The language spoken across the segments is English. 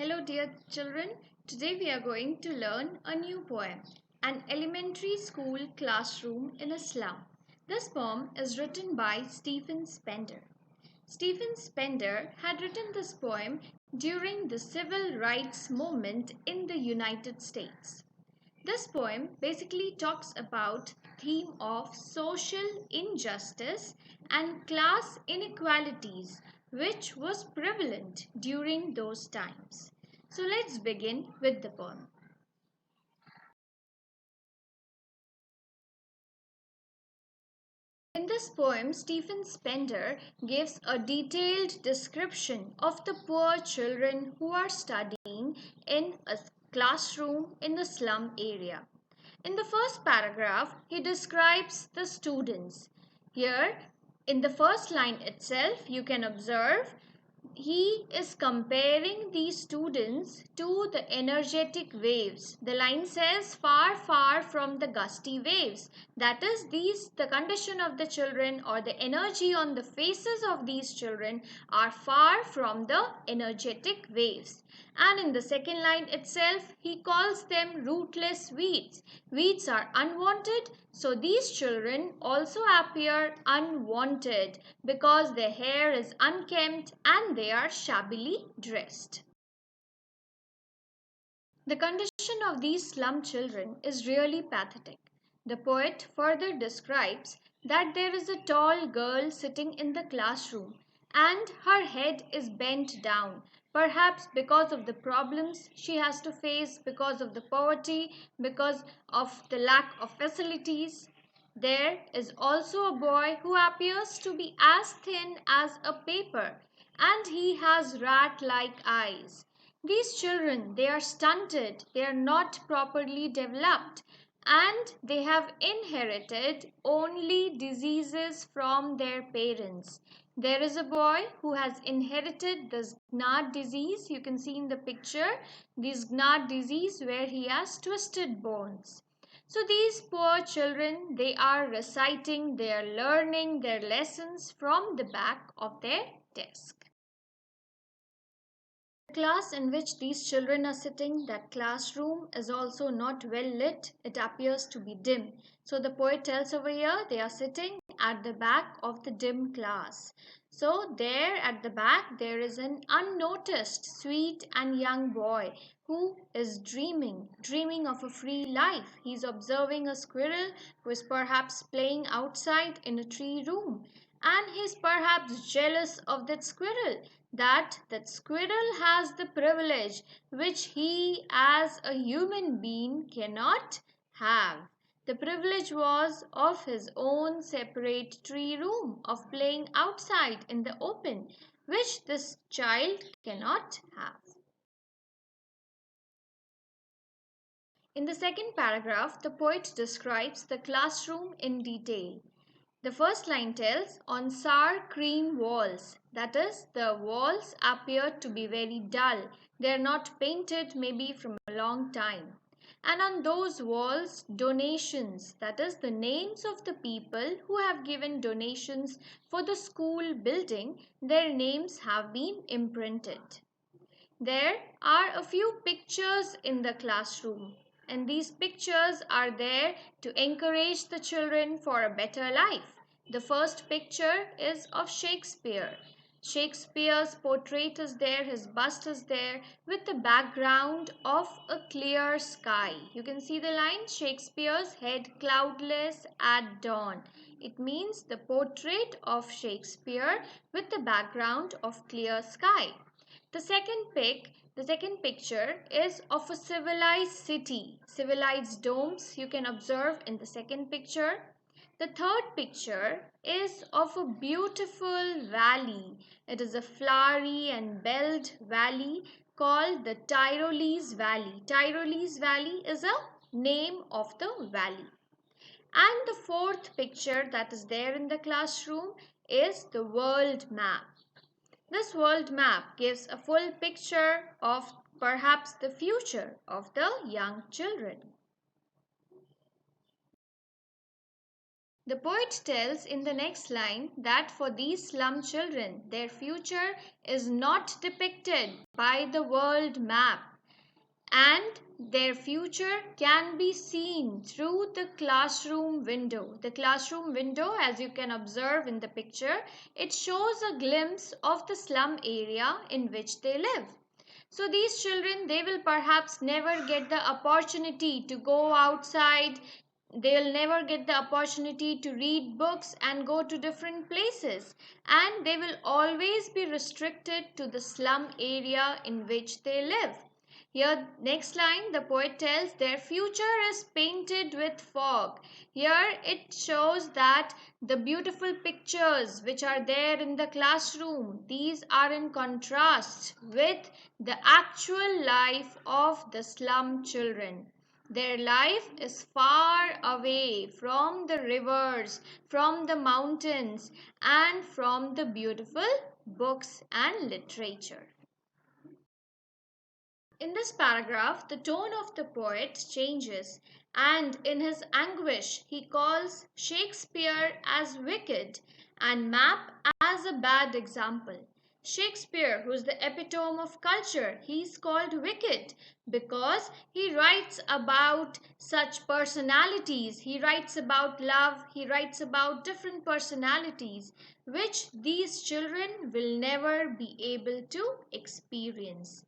Hello, dear children. Today we are going to learn a new poem, An Elementary School Classroom in a Slum. This poem is written by Stephen Spender. Stephen Spender had written this poem during the civil rights movement in the United States. This poem basically talks about theme of social injustice and class inequalities which was prevalent during those times. So let's begin with the poem. In this poem, Stephen Spender gives a detailed description of the poor children who are studying in a classroom in the slum area. In the first paragraph, he describes the students. Here, in the first line itself, you can observe he is comparing these students to the energetic waves. The line says far, far from the gusty waves. That is, the condition of the children or the energy on the faces of these children are far from the energetic waves. And in the second line itself, he calls them rootless weeds. Weeds are unwanted, so these children also appear unwanted because their hair is unkempt and they are shabbily dressed. The condition of these slum children is really pathetic. The poet further describes that there is a tall girl sitting in the classroom and her head is bent down, perhaps because of the problems she has to face, because of the poverty, because of the lack of facilities. There is also a boy who appears to be as thin as a paper and he has rat-like eyes. These children, they are stunted, they are not properly developed, and they have inherited only diseases from their parents. There is a boy who has inherited the Gnat disease. You can see in the picture this Gnat disease where he has twisted bones. So these poor children, they are reciting, they are learning their lessons from the back of their desk. The class in which these children are sitting, that classroom is also not well lit. It appears to be dim. So the poet tells over here they are sitting at the back of the dim class. So there at the back there is an unnoticed, sweet and young boy who is dreaming of a free life. He is observing a squirrel who is perhaps playing outside in a tree room. And he is perhaps jealous of that squirrel has the privilege which he as a human being cannot have. The privilege was of his own separate tree room, of playing outside in the open, which this child cannot have. In the second paragraph, the poet describes the classroom in detail. The first line tells on sour cream walls, that is, the walls appear to be very dull. They are not painted maybe from a long time. And on those walls, donations, that is, the names of the people who have given donations for the school building, their names have been imprinted. There are a few pictures in the classroom, and these pictures are there to encourage the children for a better life. The first picture is of Shakespeare. Shakespeare's portrait is there, his bust is there, with the background of a clear sky. You can see the line Shakespeare's head cloudless at dawn. It means the portrait of Shakespeare with the background of clear sky. The second picture is of a civilized city, civilized domes you can observe in the second picture. The third picture is of a beautiful valley. It is a flowery and belled valley called the Tyrolese Valley. Tyrolese Valley is a name of the valley. And the fourth picture that is there in the classroom is the world map. This world map gives a full picture of perhaps the future of the young children. The poet tells in the next line that for these slum children, their future is not depicted by the world map, and their future can be seen through the classroom window. The classroom window, as you can observe in the picture, it shows a glimpse of the slum area in which they live. So these children, they will perhaps never get the opportunity to go outside. They'll never get the opportunity to read books and go to different places. And they will always be restricted to the slum area in which they live. Here, next line, the poet tells their future is painted with fog. Here it shows that the beautiful pictures which are there in the classroom, these are in contrast with the actual life of the slum children. Their life is far away from the rivers, from the mountains, and from the beautiful books and literature. In this paragraph, the tone of the poet changes, and in his anguish, he calls Shakespeare as wicked and Map as a bad example. Shakespeare, who is the epitome of culture, he is called wicked because he writes about such personalities. He writes about love, he writes about different personalities which these children will never be able to experience.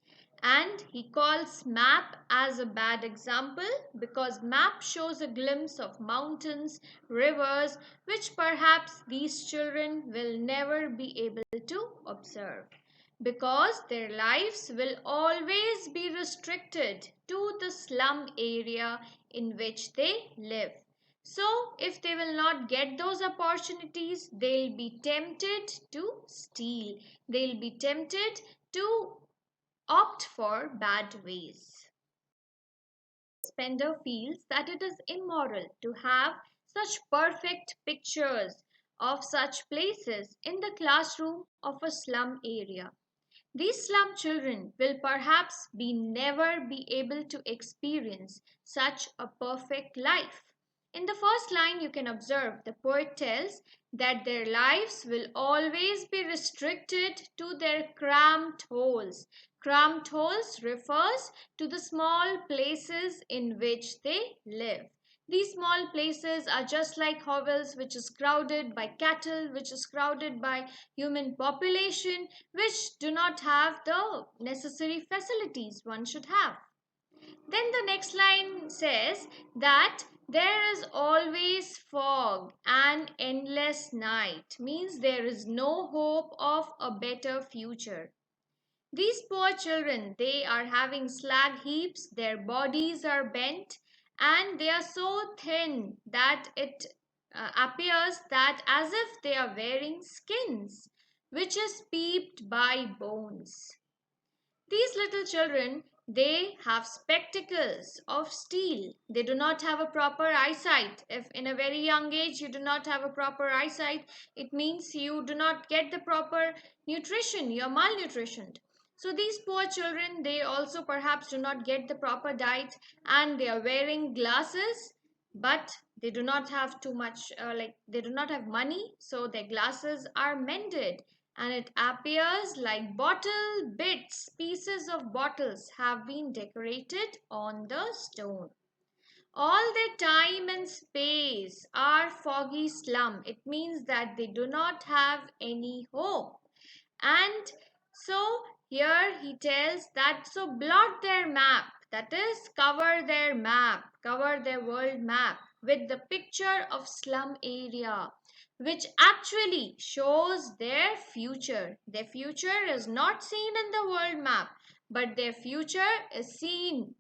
And he calls Map as a bad example because Map shows a glimpse of mountains, rivers, which perhaps these children will never be able to observe because their lives will always be restricted to the slum area in which they live. So, if they will not get those opportunities, they'll be tempted to steal. They'll be tempted to opt for bad ways. Spender feels that it is immoral to have such perfect pictures of such places in the classroom of a slum area. These slum children will perhaps be never be able to experience such a perfect life. In the first line, you can observe the poet tells that their lives will always be restricted to their cramped holes. Cramped holes refers to the small places in which they live. These small places are just like hovels, which is crowded by cattle, which is crowded by human population, which do not have the necessary facilities one should have. Then the next line says that there is always fog and endless night, means there is no hope of a better future. These poor children, they are having slag heaps, their bodies are bent, and they are so thin that it appears that as if they are wearing skins, which is peeped by bones. These little children, they have spectacles of steel. They do not have a proper eyesight. If in a very young age you do not have a proper eyesight, it means you do not get the proper nutrition, you are malnutritioned. So these poor children, they also perhaps do not get the proper diet and they are wearing glasses, but they do not have too much, they do not have money, so their glasses are mended and it appears like bottle bits, pieces of bottles have been decorated on the stone. All their time and space are foggy slum. It means that they do not have any hope. And so here he tells that so blot their map, that is, cover their map, cover their world map with the picture of slum area, which actually shows their future. Their future is not seen in the world map, but their future is seen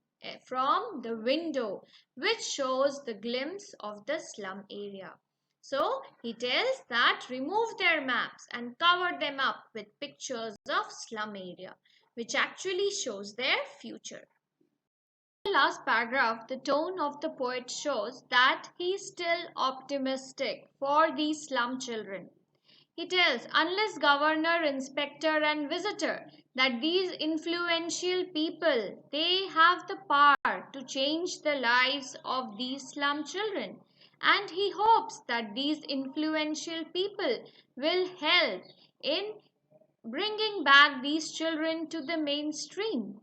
from the window, which shows the glimpse of the slum area. So he tells that remove their maps and cover them up with pictures of slum area, which actually shows their future. In the last paragraph, the tone of the poet shows that he is still optimistic for these slum children. He tells, unless governor, inspector, and visitor, that these influential people, they have the power to change the lives of these slum children. and he hopes that these influential people will help in bringing back these children to the mainstream,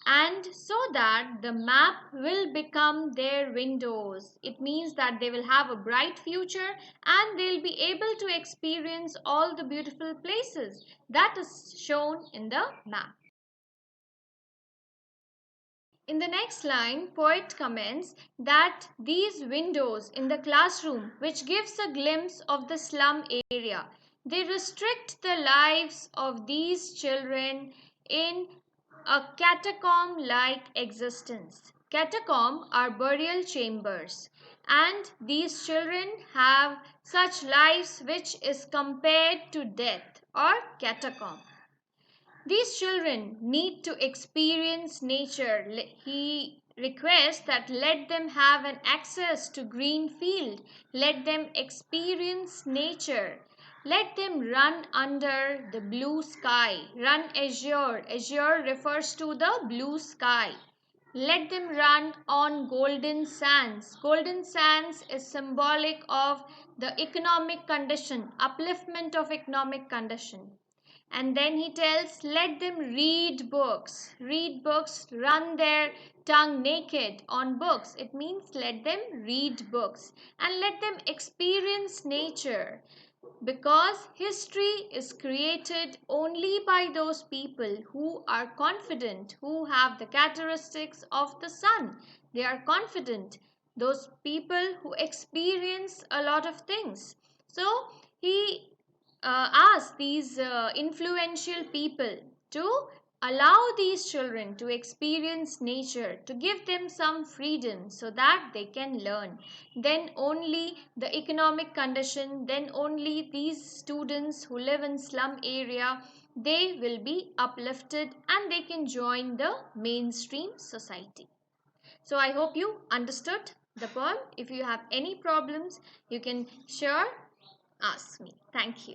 and so that the map will become their windows. It means that they will have a bright future and they'll be able to experience all the beautiful places that is shown in the map. In the next line, poet comments that these windows in the classroom, which gives a glimpse of the slum area, they restrict the lives of these children in a catacomb-like existence. Catacomb are burial chambers, and these children have such lives which is compared to death or catacomb. These children need to experience nature. He requests that let them have an access to green field. Let them experience nature. Let them run under the blue sky. Run azure. Azure refers to the blue sky. Let them run on golden sands. Golden sands is symbolic of the economic condition, upliftment of economic condition. And then he tells, let them read books, run their tongue naked on books. It means let them read books and let them experience nature, because history is created only by those people who are confident, who have the characteristics of the sun. They are confident, those people who experience a lot of things. So he ask these influential people to allow these children to experience nature, to give them some freedom so that they can learn. Then only the economic condition, then only these students who live in slum area, they will be uplifted and they can join the mainstream society. So I hope you understood the poem. If you have any problems, you can sure ask me. Thank you.